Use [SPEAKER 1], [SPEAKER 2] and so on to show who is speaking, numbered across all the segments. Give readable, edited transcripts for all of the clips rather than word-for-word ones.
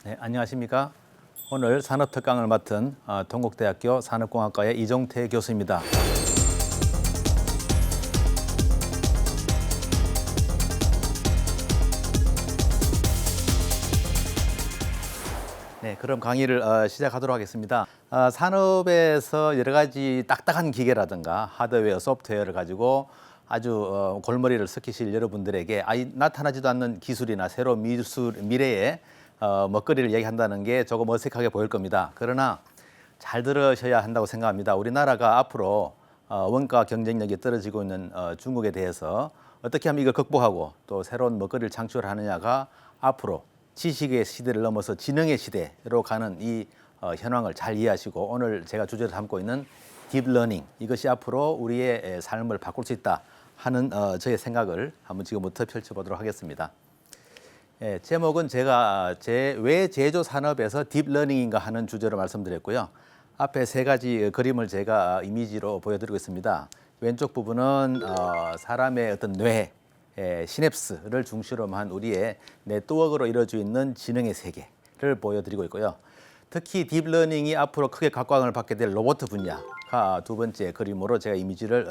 [SPEAKER 1] 네, 안녕하십니까. 오늘 산업특강을 맡은 동국대학교 산업공학과의 이종태 교수입니다. 네, 그럼 강의를 시작하도록 하겠습니다. 산업에서 여러 가지 딱딱한 기계라든가 하드웨어, 소프트웨어를 가지고 아주 골머리를 썩히실 여러분들에게 나타나지도 않는 기술이나 새로운 미래의 먹거리를 얘기한다는 게 조금 어색하게 보일 겁니다. 그러나 잘 들으셔야 한다고 생각합니다. 우리나라가 앞으로 원가 경쟁력이 떨어지고 있는 중국에 대해서 어떻게 하면 이걸 극복하고 또 새로운 먹거리를 창출하느냐가 앞으로 지식의 시대를 넘어서 지능의 시대로 가는 이 현황을 잘 이해하시고 오늘 제가 주제로 삼고 있는 딥러닝, 이것이 앞으로 우리의 삶을 바꿀 수 있다 하는 저의 생각을 한번 지금부터 펼쳐보도록 하겠습니다. 제목은 제가 왜 제조 산업에서 딥러닝인가 하는 주제로 말씀드렸고요. 앞에 세 가지 그림을 제가 이미지로 보여드리고 있습니다. 왼쪽 부분은 사람의 어떤 뇌, 시냅스를 중심으로 한 우리의 네트워크로 이루어져 있는 지능의 세계를 보여드리고 있고요. 특히 딥러닝이 앞으로 크게 각광을 받게 될 로봇 분야가 두 번째 그림으로 제가 이미지를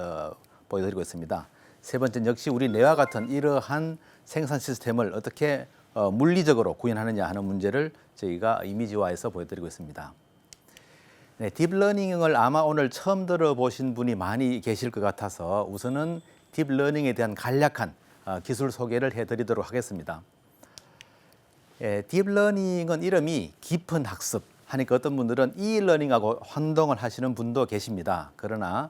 [SPEAKER 1] 보여드리고 있습니다. 세 번째는 역시 우리 뇌와 같은 이러한 생산 시스템을 어떻게 물리적으로 구현하느냐 하는 문제를 저희가 이미지화해서 보여드리고 있습니다. 네, 딥러닝을 아마 오늘 처음 들어보신 분이 많이 계실 것 같아서 우선은 딥러닝에 대한 간략한 기술 소개를 해드리도록 하겠습니다. 딥러닝은 이름이 깊은 학습 하니까 어떤 분들은 이러닝하고 혼동을 하시는 분도 계십니다. 그러나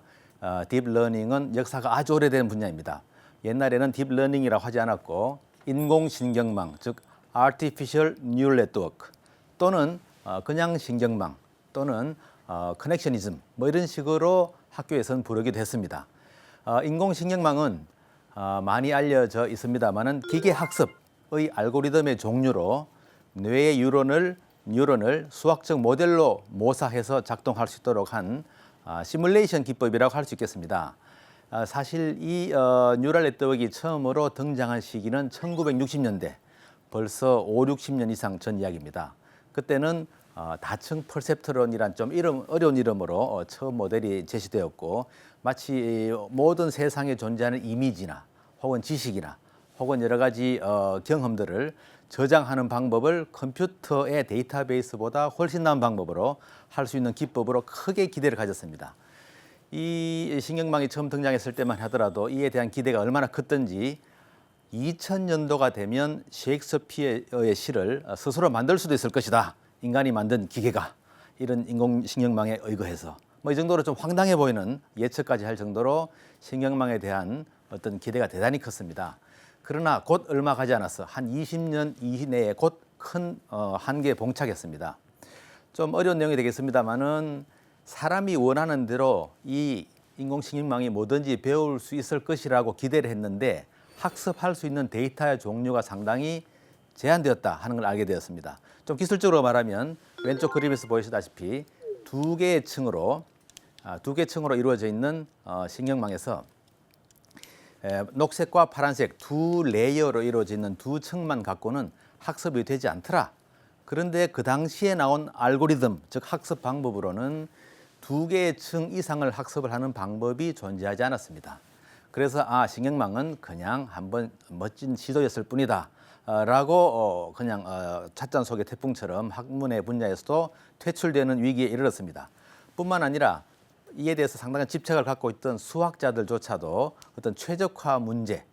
[SPEAKER 1] 딥러닝은 역사가 아주 오래된 분야입니다. 옛날에는 딥러닝이라고 하지 않았고 인공신경망, 즉 Artificial Neural Network 또는 그냥 신경망 또는 커넥셔니즘 뭐 이런 식으로 학교에서는 부르기도 했습니다. 인공신경망은 많이 알려져 있습니다만은 기계학습의 알고리즘의 종류로 뇌의 뉴런을 수학적 모델로 모사해서 작동할 수 있도록 한 시뮬레이션 기법이라고 할 수 있겠습니다. 사실 이 뉴럴 네트워크가 처음으로 등장한 시기는 1960년대, 벌써 5, 60년 이상 전 이야기입니다. 그때는 다층 퍼셉트론이란 좀 어려운 이름으로 처음 모델이 제시되었고 마치 모든 세상에 존재하는 이미지나 혹은 지식이나 혹은 여러 가지 경험들을 저장하는 방법을 컴퓨터의 데이터베이스보다 훨씬 나은 방법으로 할 수 있는 기법으로 크게 기대를 가졌습니다. 이 신경망이 처음 등장했을 때만 하더라도 이에 대한 기대가 얼마나 컸던지 2000년도가 되면 셰익스피어의 시를 스스로 만들 수도 있을 것이다. 인간이 만든 기계가 이런 인공신경망에 의거해서 뭐 이 정도로 좀 황당해 보이는 예측까지 할 정도로 신경망에 대한 어떤 기대가 대단히 컸습니다. 그러나 곧 얼마 가지 않아서 한 20년 이내에 곧 큰 한계에 봉착했습니다. 좀 어려운 내용이 되겠습니다만은 사람이 원하는 대로 이 인공신경망이 뭐든지 배울 수 있을 것이라고 기대를 했는데 학습할 수 있는 데이터의 종류가 상당히 제한되었다 하는 걸 알게 되었습니다. 좀 기술적으로 말하면 왼쪽 그림에서 보이시다시피 두 개의 층으로 이루어져 있는 신경망에서 녹색과 파란색 두 레이어로 이루어져 있는 두 층만 갖고는 학습이 되지 않더라. 그런데 그 당시에 나온 알고리즘, 즉 학습 방법으로는 두 개의 층 이상을 학습을 하는 방법이 존재하지 않았습니다. 그래서 신경망은 그냥 한번 멋진 시도였을 뿐이다 라고 그냥 찻잔 속의 태풍처럼 학문의 분야에서도 퇴출되는 위기에 이르렀습니다. 뿐만 아니라 이에 대해서 상당한 집착을 갖고 있던 수학자들조차도 어떤 최적화 문제,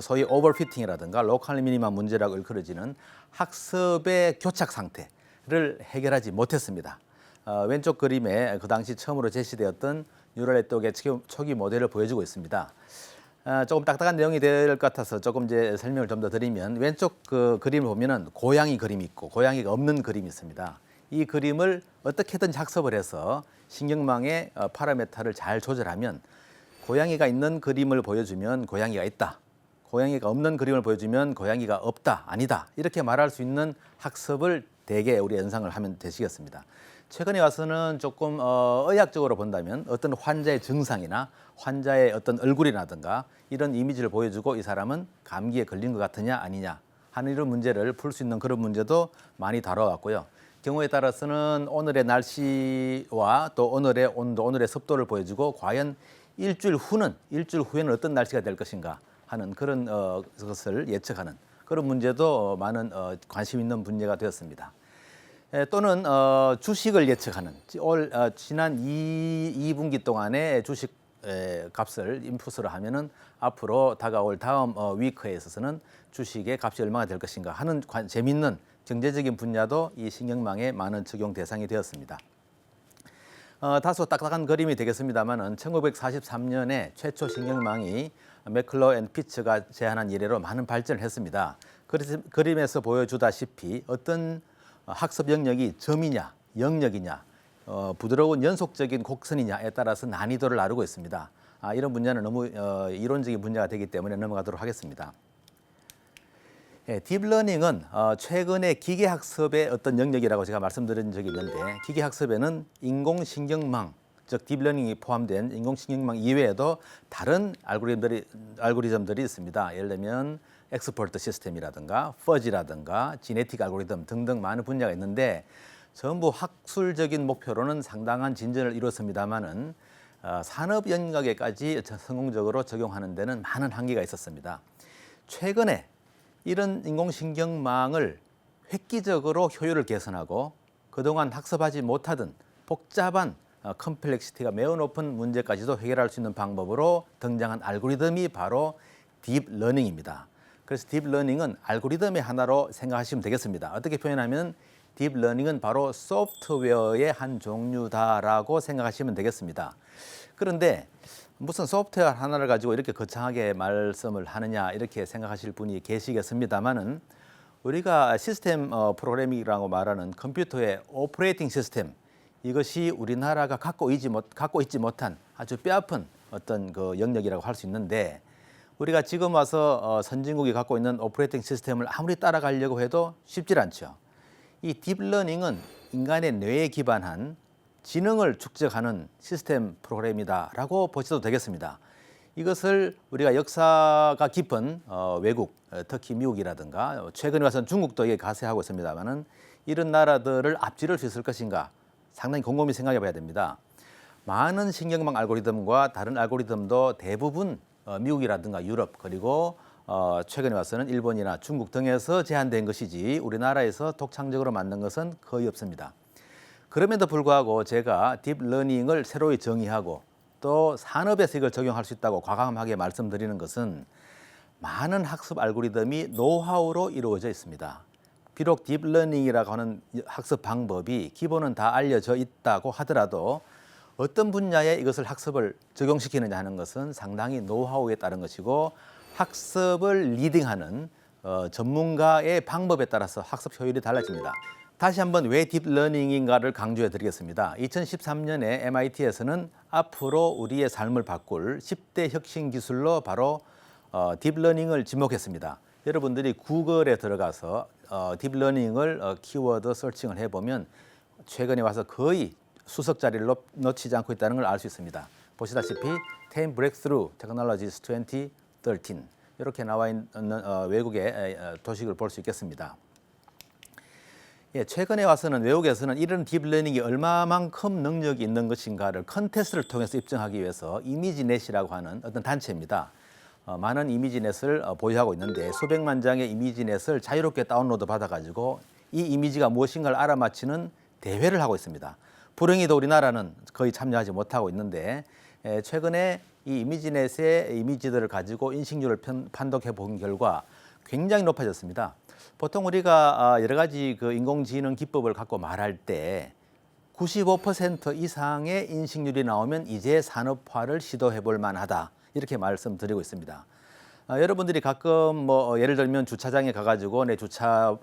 [SPEAKER 1] 소위 오버피팅이라든가 로컬 미니멈 문제라고 일컬어지는 학습의 교착 상태를 해결하지 못했습니다. 왼쪽 그림에 그 당시 처음으로 제시되었던 뉴럴 네트워크의 초기 모델을 보여주고 있습니다. 조금 딱딱한 내용이 될 것 같아서 조금 이제 설명을 좀 더 드리면 왼쪽 그 그림을 보면은 고양이 그림이 있고 고양이가 없는 그림이 있습니다. 이 그림을 어떻게든 학습을 해서 신경망의 파라메타를 잘 조절하면 고양이가 있는 그림을 보여주면 고양이가 있다. 고양이가 없는 그림을 보여주면 고양이가 없다, 아니다 이렇게 말할 수 있는 학습을 대개 우리 연상을 하면 되시겠습니다. 최근에 와서는 조금 의학적으로 본다면 어떤 환자의 증상이나 환자의 어떤 얼굴이라든가 이런 이미지를 보여주고 이 사람은 감기에 걸린 것 같으냐 아니냐 하는 이런 문제를 풀 수 있는 그런 문제도 많이 다뤄왔고요. 경우에 따라서는 오늘의 날씨와 또 오늘의 온도, 오늘의 습도를 보여주고 과연 일주일 후에는 어떤 날씨가 될 것인가 하는 그런 것을 예측하는 그런 문제도 많은 관심 있는 분야가 되었습니다. 또는 주식을 예측하는 지난 2분기 동안의 주식 값을 인풋으로 하면은 앞으로 다가올 다음 위크에 있어서는 주식의 값이 얼마나 될 것인가 하는 재미있는 경제적인 분야도 이 신경망의 많은 적용 대상이 되었습니다. 다소 딱딱한 그림이 되겠습니다만은 1943년에 최초 신경망이 매클러 앤 피츠가 제안한 이래로 많은 발전을 했습니다. 그림에서 보여주다시피 어떤 학습 영역이 점이냐, 영역이냐, 부드러운 연속적인 곡선이냐에 따라서 난이도를 나누고 있습니다. 이런 분야는 너무 이론적인 분야가 되기 때문에 넘어가도록 하겠습니다. 딥러닝은 최근에 기계학습의 어떤 영역이라고 제가 말씀드린 적이 있는데 기계학습에는 인공신경망, 즉 딥러닝이 포함된 인공신경망 이외에도 다른 알고리즘들이 있습니다. 예를 들면 엑스퍼트 시스템이라든가 퍼지라든가 지네틱 알고리즘 등등 많은 분야가 있는데 전부 학술적인 목표로는 상당한 진전을 이뤘습니다마는 산업 영역에까지 성공적으로 적용하는 데는 많은 한계가 있었습니다. 최근에 이런 인공신경망을 획기적으로 효율을 개선하고 그동안 학습하지 못하던 복잡한 컴플렉시티가 매우 높은 문제까지도 해결할 수 있는 방법으로 등장한 알고리즘이 바로 딥러닝입니다. 그래서 딥러닝은 알고리즘의 하나로 생각하시면 되겠습니다. 어떻게 표현하면 딥러닝은 바로 소프트웨어의 한 종류다라고 생각하시면 되겠습니다. 그런데 무슨 소프트웨어 하나를 가지고 이렇게 거창하게 말씀을 하느냐 이렇게 생각하실 분이 계시겠습니다만은 우리가 시스템 프로그래밍이라고 말하는 컴퓨터의 오퍼레이팅 시스템 이것이 우리나라가 갖고 있지 못한 아주 뼈아픈 어떤 그 영역이라고 할 수 있는데 우리가 지금 와서 선진국이 갖고 있는 오퍼레이팅 시스템을 아무리 따라가려고 해도 쉽질 않죠. 이 딥러닝은 인간의 뇌에 기반한 지능을 축적하는 시스템 프로그램이다라고 보셔도 되겠습니다. 이것을 우리가 역사가 깊은 외국, 특히 미국이라든가 최근에 와서는 중국도 이게 가세하고 있습니다만은 이런 나라들을 앞지를 수 있을 것인가 상당히 곰곰이 생각해 봐야 됩니다. 많은 신경망 알고리즘과 다른 알고리즘도 대부분 미국이라든가 유럽 그리고 최근에 와서는 일본이나 중국 등에서 제한된 것이지 우리나라에서 독창적으로 만든 것은 거의 없습니다. 그럼에도 불구하고 제가 딥러닝을 새로이 정의하고 또 산업에서 이걸 적용할 수 있다고 과감하게 말씀드리는 것은 많은 학습 알고리즘이 노하우로 이루어져 있습니다. 비록 딥러닝이라고 하는 학습 방법이 기본은 다 알려져 있다고 하더라도 어떤 분야에 이것을 학습을 적용시키느냐 하는 것은 상당히 노하우에 따른 것이고 학습을 리딩하는 전문가의 방법에 따라서 학습 효율이 달라집니다. 다시 한번 왜 딥러닝인가를 강조해 드리겠습니다. 2013년에 MIT에서는 앞으로 우리의 삶을 바꿀 10대 혁신 기술로 바로 딥러닝을 지목했습니다. 여러분들이 구글에 들어가서 딥러닝을 키워드 서칭을 해보면 최근에 와서 거의 수석 자리를 놓치지 않고 있다는 걸 알 수 있습니다. 보시다시피 10 Breakthrough Technologies 2013 이렇게 나와 있는 외국의 도식을 볼 수 있겠습니다. 최근에 와서는 외국에서는 이런 딥러닝이 얼마만큼 능력이 있는 것인가를 컨테스트를 통해서 입증하기 위해서 이미지넷이라고 하는 어떤 단체입니다. 많은 이미지넷을 보유하고 있는데 수백만 장의 이미지넷을 자유롭게 다운로드 받아가지고 이 이미지가 무엇인가를 알아맞히는 대회를 하고 있습니다. 불행히도 우리나라는 거의 참여하지 못하고 있는데 최근에 이 이미지넷의 이미지들을 가지고 인식률을 판독해 본 결과 굉장히 높아졌습니다. 보통 우리가 여러 가지 그 인공지능 기법을 갖고 말할 때 95% 이상의 인식률이 나오면 이제 산업화를 시도해 볼 만하다 이렇게 말씀드리고 있습니다. 여러분들이 가끔 뭐 예를 들면 주차장에 가가지고 내 주차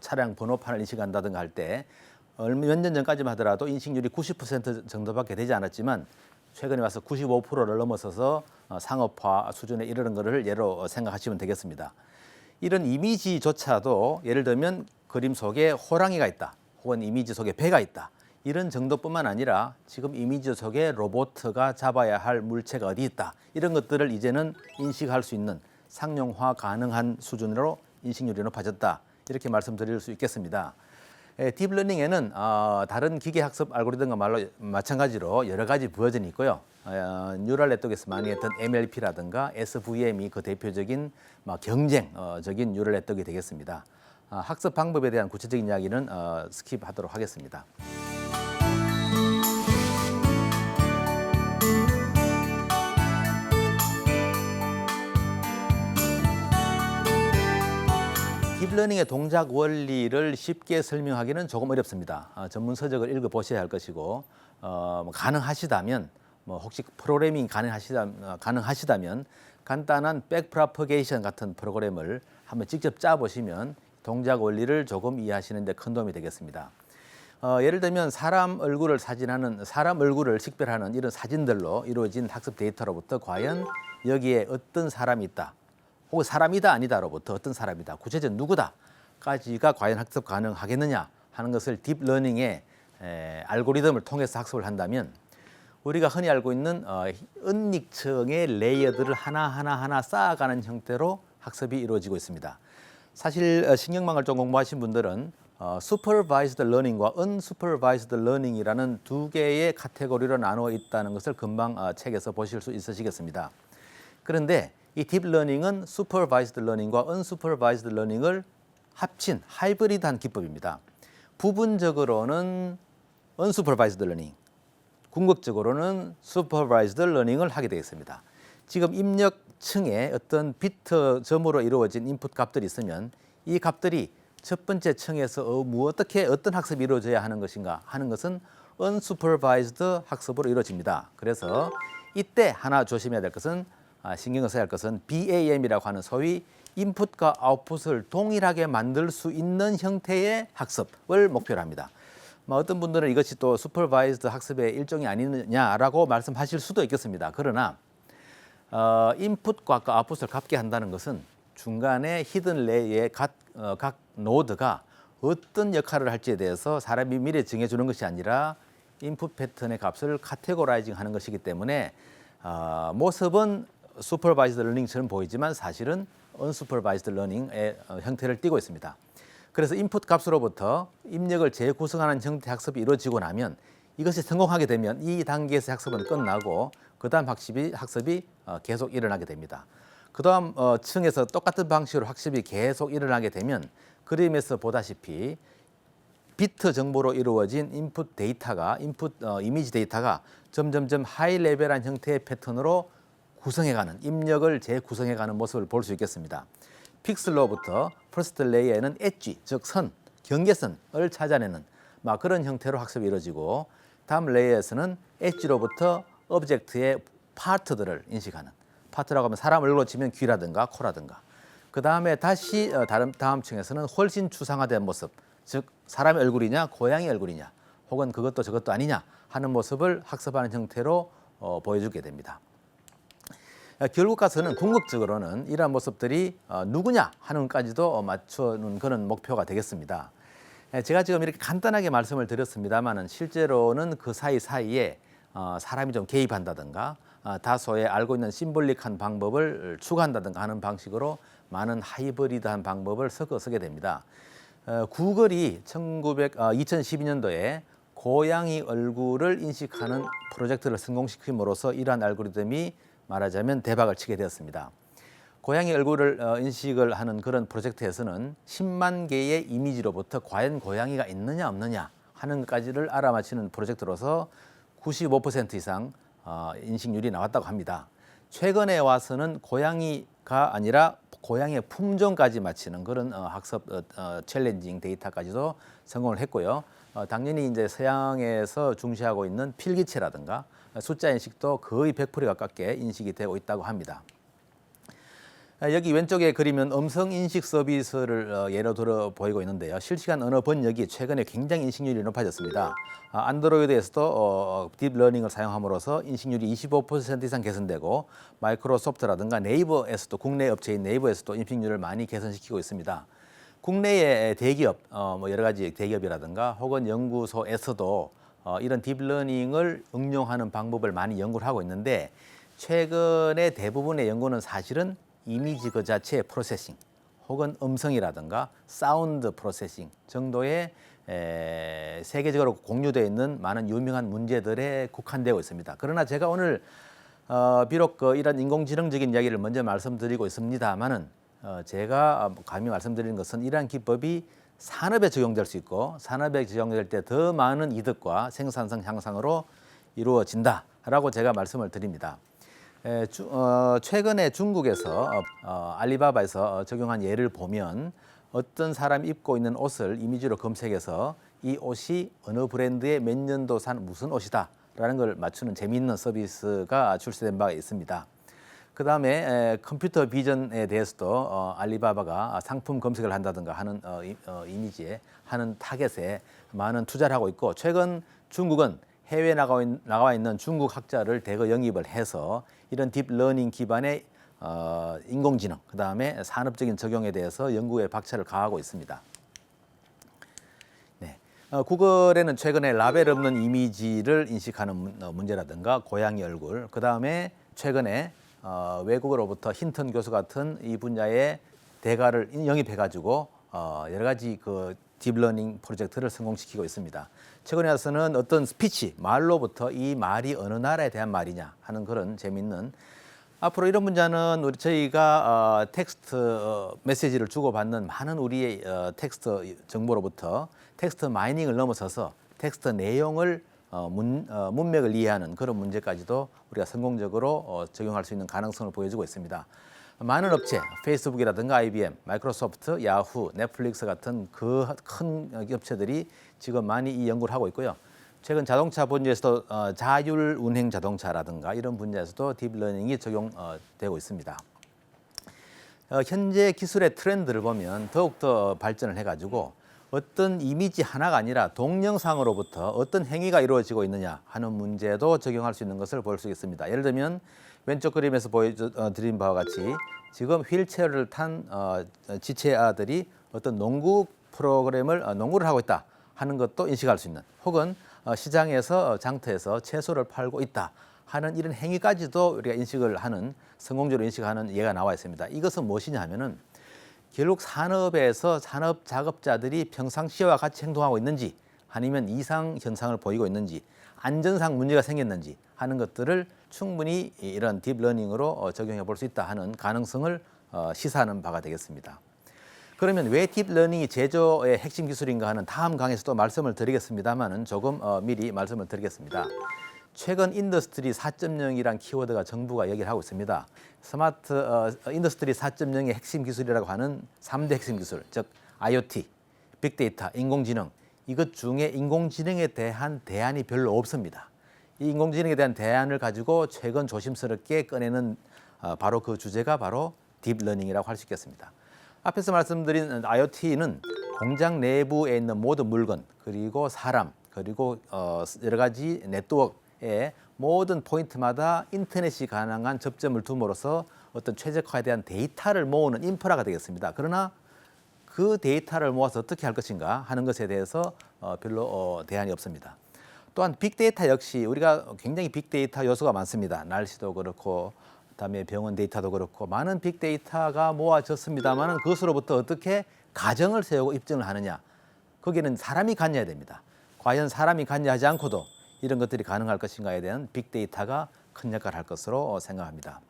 [SPEAKER 1] 차량 번호판을 인식한다든가 할 때 몇 년 전까지만 하더라도 인식률이 90% 정도밖에 되지 않았지만 최근에 와서 95%를 넘어서서 상업화 수준에 이르는 것을 예로 생각하시면 되겠습니다. 이런 이미지조차도 예를 들면 그림 속에 호랑이가 있다 혹은 이미지 속에 배가 있다 이런 정도뿐만 아니라 지금 이미지 속에 로봇가 잡아야 할 물체가 어디 있다 이런 것들을 이제는 인식할 수 있는 상용화 가능한 수준으로 인식률이 높아졌다. 이렇게 말씀드릴 수 있겠습니다. 딥러닝에는 다른 기계학습 알고리즘과 마찬가지로 여러 가지 버전이 있고요. 뉴럴 네트워크에서 많이 했던 MLP라든가 SVM이 그 대표적인 경쟁적인 뉴럴 네트워크가 되겠습니다. 학습 방법에 대한 구체적인 이야기는 스킵하도록 하겠습니다. 딥러닝의 동작 원리를 쉽게 설명하기는 조금 어렵습니다. 전문 서적을 읽어보셔야 할 것이고 가능하시다면 혹시 프로그래밍 가능하시다면 간단한 백프로퍼게이션 같은 프로그램을 한번 직접 짜보시면 동작 원리를 조금 이해하시는 데 큰 도움이 되겠습니다. 예를 들면 사람 얼굴을 식별하는 이런 사진들로 이루어진 학습 데이터로부터 과연 여기에 어떤 사람이 있다. 혹은 사람이다 아니다로부터 어떤 사람이다, 구체적 누구다까지가 과연 학습 가능하겠느냐 하는 것을 딥러닝의 알고리즘을 통해서 학습을 한다면 우리가 흔히 알고 있는 은닉층의 레이어들을 하나하나 쌓아가는 형태로 학습이 이루어지고 있습니다. 사실 신경망을 좀 공부하신 분들은 supervised learning과 unsupervised learning이라는 두 개의 카테고리로 나누어 있다는 것을 금방 책에서 보실 수 있으시겠습니다. 그런데 이 딥러닝은 supervised learning과 unsupervised learning을 합친 하이브리드한 기법입니다. 부분적으로는 unsupervised learning, 궁극적으로는 supervised learning을 하게 되겠습니다. 지금 입력층에 어떤 비트 점으로 이루어진 인풋 값들이 있으면 이 값들이 첫 번째 층에서 어떻게 어떤 학습이 이루어져야 하는 것인가 하는 것은 unsupervised 학습으로 이루어집니다. 그래서 이때 하나 조심해야 될 것은 신경을 써야 할 것은 BAM이라고 하는 소위 인풋과 아웃풋을 동일하게 만들 수 있는 형태의 학습을 목표로 합니다. 어떤 분들은 이것이 또 슈퍼바이즈드 학습의 일종이 아니느냐라고 말씀하실 수도 있겠습니다. 그러나 인풋과 아웃풋을 같게 한다는 것은 중간에 히든 레이의 각 노드가 어떤 역할을 할지에 대해서 사람이 미리 정해주는 것이 아니라 인풋 패턴의 값을 카테고라이징 하는 것이기 때문에 모습은 슈퍼바이즈드 러닝처럼 보이지만 사실은 언슈퍼바이즈드 러닝의 형태를 띠고 있습니다. 그래서 인풋 값으로부터 입력을 재구성하는 형태 학습이 이루어지고 나면 이것이 성공하게 되면 이 단계에서 학습은 끝나고 그 다음 학습이 계속 일어나게 됩니다. 그 다음 층에서 똑같은 방식으로 학습이 계속 일어나게 되면 그림에서 보다시피 비트 정보로 이루어진 인풋 이미지 데이터가 점점점 하이 레벨한 형태의 패턴으로 구성해가는, 입력을 재구성해가는 모습을 볼 수 있겠습니다. 픽슬로부터 퍼스트 레이어에는 엣지, 즉 선, 경계선을 찾아내는 그런 형태로 학습이 이루어지고 다음 레이어에서는 엣지로부터 오브젝트의 파트들을 인식하는, 파트라고 하면 사람 얼굴로 치면 귀라든가 코라든가, 그 다음에 다시 다음 층에서는 훨씬 추상화된 모습, 즉 사람의 얼굴이냐 고양이 얼굴이냐 혹은 그것도 저것도 아니냐 하는 모습을 학습하는 형태로 보여주게 됩니다. 결국 가서는 궁극적으로는 이러한 모습들이 누구냐 하는 것까지도 맞추는 그런 목표가 되겠습니다. 제가 지금 이렇게 간단하게 말씀을 드렸습니다만 실제로는 그 사이사이에 사람이 좀 개입한다든가 다소의 알고 있는 심볼릭한 방법을 추가한다든가 하는 방식으로 많은 하이브리드한 방법을 섞어 쓰게 됩니다. 구글이 2012년도에 고양이 얼굴을 인식하는 프로젝트를 성공시킴으로써 이러한 알고리즘이 말하자면 대박을 치게 되었습니다. 고양이 얼굴을 인식을 하는 그런 프로젝트에서는 10만 개의 이미지로부터 과연 고양이가 있느냐 없느냐 하는 것까지를 알아맞히는 프로젝트로서 95% 이상 인식률이 나왔다고 합니다. 최근에 와서는 고양이가 아니라 고양이의 품종까지 맞히는 그런 학습 챌린징 데이터까지도 성공을 했고요. 당연히 이제 서양에서 중시하고 있는 필기체라든가 숫자 인식도 거의 100% 가깝게 인식이 되고 있다고 합니다. 여기 왼쪽에 그림은 음성 인식 서비스를 예로 들어 보이고 있는데요. 실시간 언어 번역이 최근에 굉장히 인식률이 높아졌습니다. 안드로이드에서도 딥러닝을 사용함으로써 인식률이 25% 이상 개선되고 마이크로소프트라든가 네이버에서도 국내 업체인 네이버에서도 인식률을 많이 개선시키고 있습니다. 국내의 대기업, 여러 가지 대기업이라든가 혹은 연구소에서도 이런 딥러닝을 응용하는 방법을 많이 연구를 하고 있는데 최근에 대부분의 연구는 사실은 이미지 그 자체의 프로세싱 혹은 음성이라든가 사운드 프로세싱 정도의 세계적으로 공유되어 있는 많은 유명한 문제들에 국한되고 있습니다. 그러나 제가 오늘 비록 이런 인공지능적인 이야기를 먼저 말씀드리고 있습니다만은 제가 감히 말씀드리는 것은 이러한 기법이 산업에 적용될 수 있고 산업에 적용될 때 더 많은 이득과 생산성 향상으로 이루어진다라고 제가 말씀을 드립니다. 최근에 중국에서 알리바바에서 적용한 예를 보면 어떤 사람이 입고 있는 옷을 이미지로 검색해서 이 옷이 어느 브랜드의 몇 년도산 무슨 옷이다 라는 걸 맞추는 재미있는 서비스가 출시된 바가 있습니다. 그 다음에 컴퓨터 비전에 대해서도 알리바바가 상품 검색을 한다든가 하는 이미지에 하는 타겟에 많은 투자를 하고 있고, 최근 중국은 해외에 나가 있는 중국 학자를 대거 영입을 해서 이런 딥러닝 기반의 인공지능, 그 다음에 산업적인 적용에 대해서 연구에 박차를 가하고 있습니다. 네. 구글에는 최근에 라벨 없는 이미지를 인식하는 문제라든가 고양이 얼굴, 그 다음에 최근에 외국으로부터 힌턴 교수 같은 이 분야의 대가를 영입해가지고 여러 가지 그 딥러닝 프로젝트를 성공시키고 있습니다. 최근에 와서는 어떤 스피치, 말로부터 이 말이 어느 나라에 대한 말이냐 하는 그런 재미있는, 앞으로 이런 분야는 저희가 텍스트 메시지를 주고받는 많은 우리의 텍스트 정보로부터 텍스트 마이닝을 넘어서서 텍스트 내용을 문맥을 이해하는 그런 문제까지도 우리가 성공적으로 적용할 수 있는 가능성을 보여주고 있습니다. 많은 업체, 페이스북이라든가 IBM, 마이크로소프트, 야후, 넷플릭스 같은 그 큰 업체들이 지금 많이 이 연구를 하고 있고요. 최근 자동차 분야에서도 자율 운행 자동차라든가 이런 분야에서도 딥러닝이 적용되고 있습니다. 현재 기술의 트렌드를 보면 더욱더 발전을 해가지고 어떤 이미지 하나가 아니라 동영상으로부터 어떤 행위가 이루어지고 있느냐 하는 문제도 적용할 수 있는 것을 볼 수 있습니다. 예를 들면 왼쪽 그림에서 보여드린 바와 같이 지금 휠체어를 탄 지체아들이 어떤 농구 프로그램을 농구를 하고 있다 하는 것도 인식할 수 있는, 혹은 시장에서 장터에서 채소를 팔고 있다 하는 이런 행위까지도 우리가 인식을 하는, 성공적으로 인식하는 예가 나와 있습니다. 이것은 무엇이냐 하면은 결국 산업에서 산업 작업자들이 평상시와 같이 행동하고 있는지 아니면 이상 현상을 보이고 있는지 안전상 문제가 생겼는지 하는 것들을 충분히 이런 딥러닝으로 적용해 볼 수 있다 하는 가능성을 시사하는 바가 되겠습니다. 그러면 왜 딥러닝이 제조의 핵심 기술인가 하는 다음 강에서도 말씀을 드리겠습니다만은 조금 미리 말씀을 드리겠습니다. 최근 인더스트리 4.0이란 키워드가 정부가 얘기를 하고 있습니다. 스마트 인더스트리 4.0의 핵심 기술이라고 하는 3대 핵심 기술, 즉 IoT, 빅데이터, 인공지능, 이것 중에 인공지능에 대한 대안이 별로 없습니다. 이 인공지능에 대한 대안을 가지고 최근 조심스럽게 꺼내는 바로 그 주제가 바로 딥러닝이라고 할 수 있겠습니다. 앞에서 말씀드린 IoT는 공장 내부에 있는 모든 물건, 그리고 사람, 그리고 여러 가지 네트워크의 모든 포인트마다 인터넷이 가능한 접점을 둠으로써 어떤 최적화에 대한 데이터를 모으는 인프라가 되겠습니다. 그러나 그 데이터를 모아서 어떻게 할 것인가 하는 것에 대해서 별로 대안이 없습니다. 또한 빅데이터 역시 우리가 굉장히 빅데이터 요소가 많습니다. 날씨도 그렇고 그다음에 병원 데이터도 그렇고 많은 빅데이터가 모아졌습니다만 그것으로부터 어떻게 가정을 세우고 입증을 하느냐, 거기는 사람이 관여해야 됩니다. 과연 사람이 관여하지 않고도 이런 것들이 가능할 것인가에 대한 빅데이터가 큰 역할을 할 것으로 생각합니다.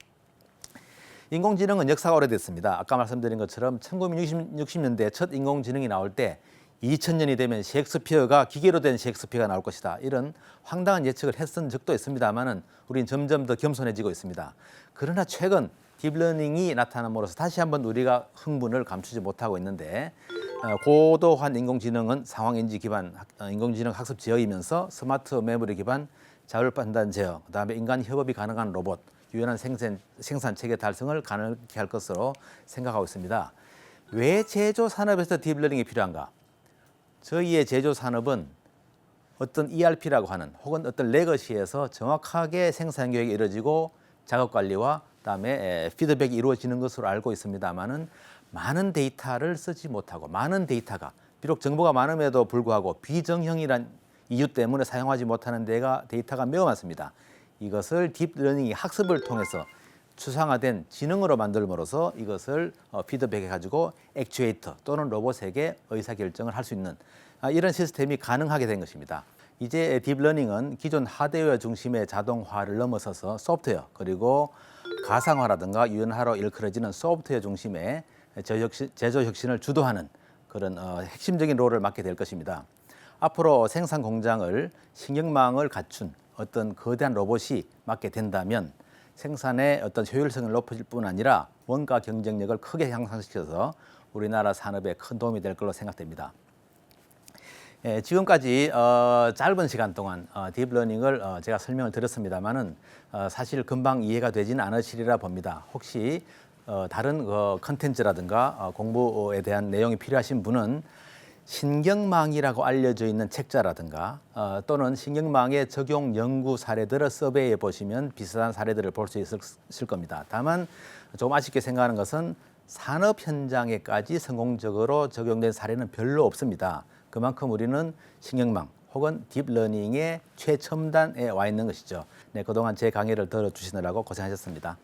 [SPEAKER 1] 인공지능은 역사가 오래됐습니다. 아까 말씀드린 것처럼 1960년대 첫 인공지능이 나올 때 2000년이 되면 셰익스피어가 기계로 된 셰익스피어가 나올 것이다, 이런 황당한 예측을 했던 적도 있습니다만은 우리는 점점 더 겸손해지고 있습니다. 그러나 최근 딥러닝이 나타남으로써 다시 한번 우리가 흥분을 감추지 못하고 있는데, 고도한 인공지능은 상황인지 기반 인공지능 학습 제어이면서 스마트 메모리 기반 자율 판단 제어, 그다음에 인간 협업이 가능한 로봇, 유연한 생산 체계 달성을 가능하게 할 것으로 생각하고 있습니다. 왜 제조 산업에서 딥러닝이 필요한가? 저희의 제조 산업은 어떤 ERP라고 하는 혹은 어떤 레거시에서 정확하게 생산 계획이 이루어지고 작업 관리와 그다음에 피드백이 이루어지는 것으로 알고 있습니다만은 많은 데이터를 쓰지 못하고, 많은 데이터가 비록 정보가 많음에도 불구하고 비정형이란 이유 때문에 사용하지 못하는 데이터가 매우 많습니다. 이것을 딥러닝이 학습을 통해서 추상화된 지능으로 만들므로써 이것을 피드백해가지고 액추에이터 또는 로봇에게 의사결정을 할 수 있는 이런 시스템이 가능하게 된 것입니다. 이제 딥러닝은 기존 하드웨어 중심의 자동화를 넘어서서 소프트웨어 그리고 가상화라든가 유연화로 일컬어지는 소프트웨어 중심의 제조 혁신을 주도하는 그런 핵심적인 롤을 맡게 될 것입니다. 앞으로 생산 공장을 신경망을 갖춘 어떤 거대한 로봇이 맡게 된다면 생산의 어떤 효율성을 높일 뿐 아니라 원가 경쟁력을 크게 향상시켜서 우리나라 산업에 큰 도움이 될 걸로 생각됩니다. 지금까지 짧은 시간 동안 딥러닝을 제가 설명을 드렸습니다만은 사실 금방 이해가 되지는 않으시리라 봅니다. 혹시 다른 컨텐츠라든가 공부에 대한 내용이 필요하신 분은 신경망이라고 알려져 있는 책자라든가 또는 신경망의 적용 연구 사례들을 서베이해 보시면 비슷한 사례들을 볼 수 있을 겁니다. 다만 좀 아쉽게 생각하는 것은 산업 현장에까지 성공적으로 적용된 사례는 별로 없습니다. 그만큼 우리는 신경망 혹은 딥러닝의 최첨단에 와 있는 것이죠. 네, 그동안 제 강의를 들어주시느라고 고생하셨습니다.